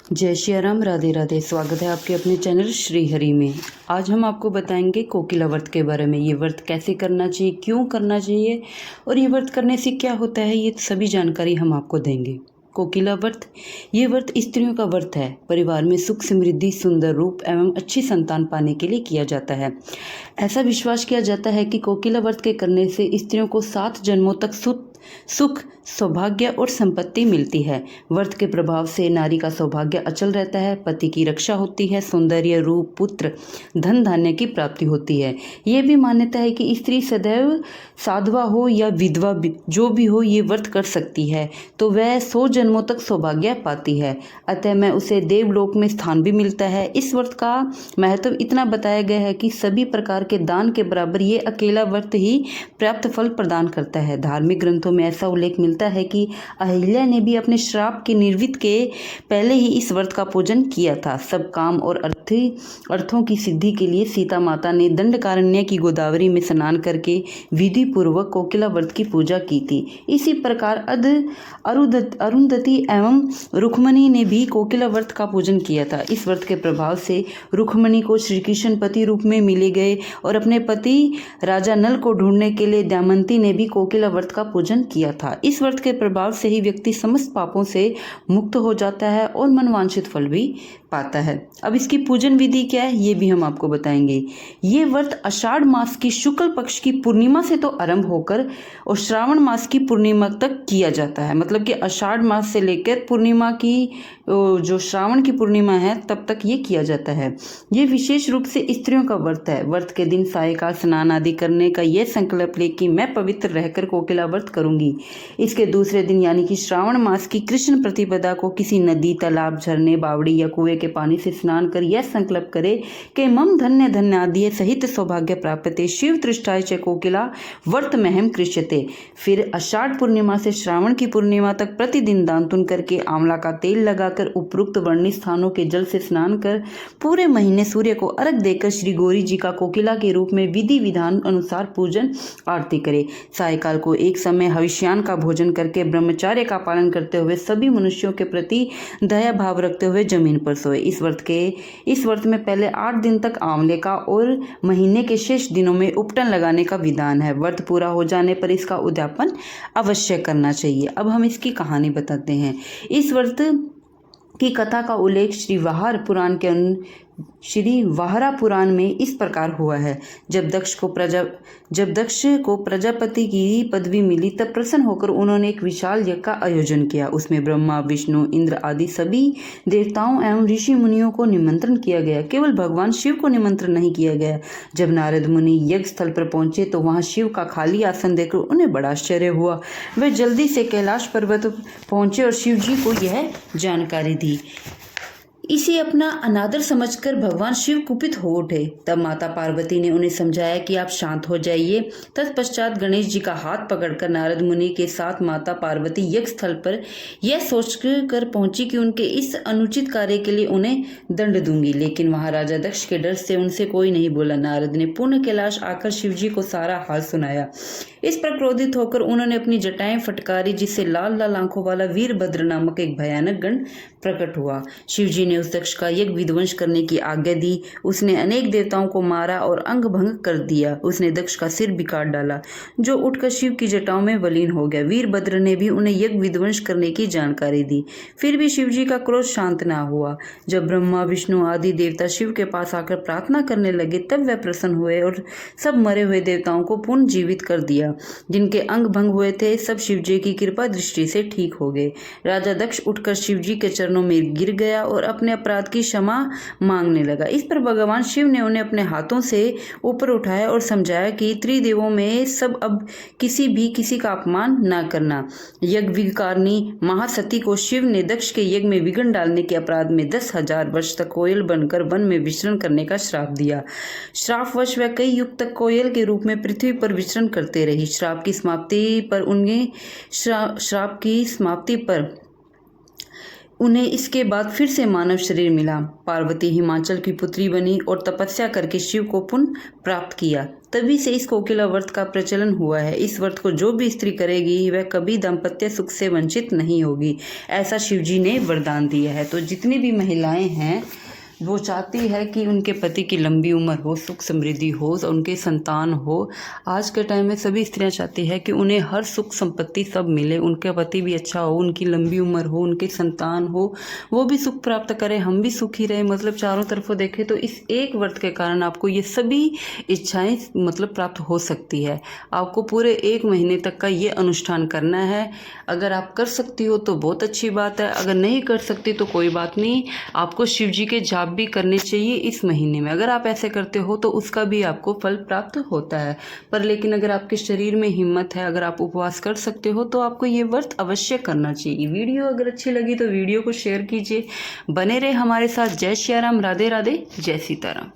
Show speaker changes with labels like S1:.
S1: जय श्री राम, राधे राधे। स्वागत है आपके अपने चैनल श्री हरि में। आज हम आपको बताएंगे कोकिला व्रत के बारे में। ये व्रत कैसे करना चाहिए, क्यों करना चाहिए और ये व्रत करने से क्या होता है, ये सभी जानकारी हम आपको देंगे। कोकिला व्रत, ये व्रत स्त्रियों का व्रत है। परिवार में सुख समृद्धि, सुंदर रूप एवं अच्छी संतान पाने के लिए किया जाता है। ऐसा विश्वास किया जाता है कि कोकिला व्रत के करने से स्त्रियों को 7 जन्मों तक सुख, सौभाग्य और संपत्ति मिलती है। व्रत के प्रभाव से नारी का सौभाग्य अचल रहता है, पति की रक्षा होती है, सौंदर्य, रूप, पुत्र, धन धान्य की प्राप्ति होती है। ये भी मान्यता है कि स्त्री सदैव साधवा हो या विधवा जो भी हो, ये व्रत कर सकती है तो वह 100 जन्मों तक सौभाग्य पाती है। अतः में उसे देवलोक में स्थान भी मिलता है। इस व्रत का महत्व इतना बताया गया है कि सभी प्रकार के दान के बराबर ये अकेला व्रत ही पर्याप्त फल प्रदान करता है। धार्मिक ग्रंथों में ऐसा उल्लेख मिलता है कि अहिल्या ने भी अपने श्राप के निर्वृत्त के पहले ही इस व्रत का पूजन किया था। सब काम और अर्थों की सिद्धि के लिए सीता माता ने दंडकारण्य की गोदावरी में स्नान करके विधि पूर्वक कोकिला व्रत की पूजा की थी। इसी प्रकार अरुंधति एवं रुक्मणी ने भी कोकिला व्रत का पूजन किया था। इस व्रत के प्रभाव से रुक्मणी को श्री कृष्ण पति रूप में मिले गए और अपने पति राजा नल को ढूंढने के लिए दमयंती ने भी कोकिला व्रत का पूजन किया था। इस व्रत के प्रभाव से ही व्यक्ति समस्त पापों से मुक्त हो जाता है और मनवांछित फल भी पाता है। अब इसकी पूजन विधि क्या है, ये भी हम आपको बताएंगे। ये व्रत आषाढ़ मास की शुक्ल पक्ष की पूर्णिमा से तो आरंभ होकर और श्रावण मास की पूर्णिमा तक किया जाता है। मतलब कि आषाढ़ मास से लेकर पूर्णिमा की जो श्रावण की पूर्णिमा है तब तक ये किया जाता है। ये विशेष रूप से स्त्रियों का व्रत है। व्रत के दिन सायकाल स्नान आदि करने का यह संकल्प ले कि मैं पवित्र रहकर कोकिला व्रत करूंगी। इसके दूसरे दिन यानी कि श्रावण मास की कृष्ण प्रतिपदा को किसी नदी, तालाब, झरने, बावड़ी या कुएं के पानी से स्नान कर यह संकल्प करे कि मम धन्य धन्य आदि सहित सौभाग्य प्राप्यते शिव तृष्टाय च कोकिला व्रत महम कृष्यते। फिर आषाढ़ पूर्णिमा से श्रावण की पूर्णिमा तक प्रतिदिन दान पुण्य करके आंवला का तेल लगाकर उपरोक्त वर्णित स्थानों के जल से स्नान कर पूरे महीने सूर्य को अर्घ देकर श्री गौरी जी का कोकिला के रूप में विधि विधान अनुसार पूजन आरती करे। सायकाल को एक समय हविष्यान का भोजन करके ब्रह्मचार्य का पालन करते हुए सभी मनुष्यों के प्रति दया भाव रखते हुए जमीन पर सोए। इस व्रत में पहले 8 दिन तक आंवले का और महीने के शेष दिनों में उपटन लगाने का विधान है। व्रत पूरा हो जाने पर इसका उद्यापन अवश्य करना चाहिए। अब हम इसकी कहानी बताते हैं। इस व्रत की कथा का उल्लेख श्री वाहरा पुराण में इस प्रकार हुआ है। जब दक्ष को प्रजापति की पदवी मिली तब प्रसन्न होकर उन्होंने एक विशाल यज्ञ का आयोजन किया। उसमें ब्रह्मा, विष्णु, इंद्र आदि सभी देवताओं एवं ऋषि मुनियों को निमंत्रण किया गया। केवल भगवान शिव को निमंत्रण नहीं किया गया। जब नारद मुनि यज्ञ स्थल पर पहुंचे तो वहां शिव का खाली आसन देखकर उन्हें बड़ा आश्चर्य हुआ। वे जल्दी से कैलाश पर्वत पहुंचे और शिव जी को यह जानकारी दी। इसे अपना अनादर समझकर भगवान शिव कुपित हो उठे। तब माता पार्वती ने उन्हें समझाया कि आप शांत हो जाइए। तत्पश्चात गणेश जी का हाथ पकड़कर नारद मुनि के साथ माता पार्वती यज्ञ स्थल पर यह सोचकर पहुंची कि उनके इस अनुचित कार्य के लिए उन्हें दंड दूंगी। लेकिन वहां राजा दक्ष के डर से उनसे कोई नहीं बोला। नारद ने पुनः कैलाश आकर शिव जी को सारा हाल सुनाया। इस पर क्रोधित होकर उन्होंने अपनी जटाएं फटकारी, जिससे लाल लाल आंखों वाला वीरभद्र नामक एक भयानक गण प्रकट हुआ। शिव जी ने उस दक्ष का यज्ञ विध्वंस करने की आज्ञा दी। उसने अनेक देवताओं को मारा और अंग भंग कर दिया। उसने दक्ष का सिर भी काट डाला, जो उठकर शिव की जटाओं में विलीन हो गया। वीरभद्र ने भी उन्हें यज्ञ विध्वंस करने की जानकारी दी। फिर भी शिव जी का क्रोध शांत न हुआ। जब ब्रह्मा, विष्णु आदि देवता शिव के पास आकर प्रार्थना करने लगे तब वह प्रसन्न हुए और सब मरे हुए देवताओं को पुनः जीवित कर दिया। जिनके अंग भंग हुए थे सब शिव जी की कृपा दृष्टि से ठीक हो गए। राजा दक्ष उठकर शिव जी के चरणों में गिर गया और अपने अपराध की क्षमा मांगने लगा। इस पर भगवान शिव ने उन्हें अपने हाथों से ऊपर उठाया और समझाया कि त्रिदेवों में सब अब किसी का अपमान न करना। यज्ञ विकारणी महासती को शिव ने दक्ष के यज्ञ में विघ्न डालने के अपराध में 10,000 वर्ष तक कोयल बनकर वन में विचरण करने का श्राप दिया। श्रापवश वह कई युग तक कोयल के रूप में पृथ्वी पर विचरण करते रही। श्राप की समाप्ति पर उन्हें इसके बाद फिर से मानव शरीर मिला। पार्वती हिमाचल की पुत्री बनी और तपस्या करके शिव को पुण्य प्राप्त किया। तभी से इस कोकिला व्रत का प्रचलन हुआ है। इस व्रत को जो भी स्त्री करेगी वह कभी दाम्पत्य सुख से वंचित नहीं होगी, ऐसा शिव जी ने वरदान दिया है। तो जितनी भी महिलाएं हैं वो चाहती है कि उनके पति की लंबी उम्र हो, सुख समृद्धि हो, उनके संतान हो। आज के टाइम में सभी स्त्रियां चाहती है कि उन्हें हर सुख संपत्ति सब मिले, उनका पति भी अच्छा हो, उनकी लंबी उम्र हो, उनके संतान हो, वो भी सुख प्राप्त करें, हम भी सुखी रहे। मतलब चारों तरफों देखें तो इस एक व्रत के कारण आपको ये सभी इच्छाएं मतलब प्राप्त हो सकती है। आपको पूरे 1 महीने तक का ये अनुष्ठान करना है। अगर आप कर सकती हो तो बहुत अच्छी बात है, अगर नहीं कर सकती तो कोई बात नहीं। आपको शिव जी के जाप भी करने चाहिए इस महीने में। अगर आप ऐसे करते हो तो उसका भी आपको फल प्राप्त होता है। पर लेकिन अगर आपके शरीर में हिम्मत है, अगर आप उपवास कर सकते हो तो आपको ये व्रत अवश्य करना चाहिए। वीडियो अगर अच्छी लगी तो वीडियो को शेयर कीजिए। बने रहे हमारे साथ। जय श्री राम, राधे राधे, जय सीताराम।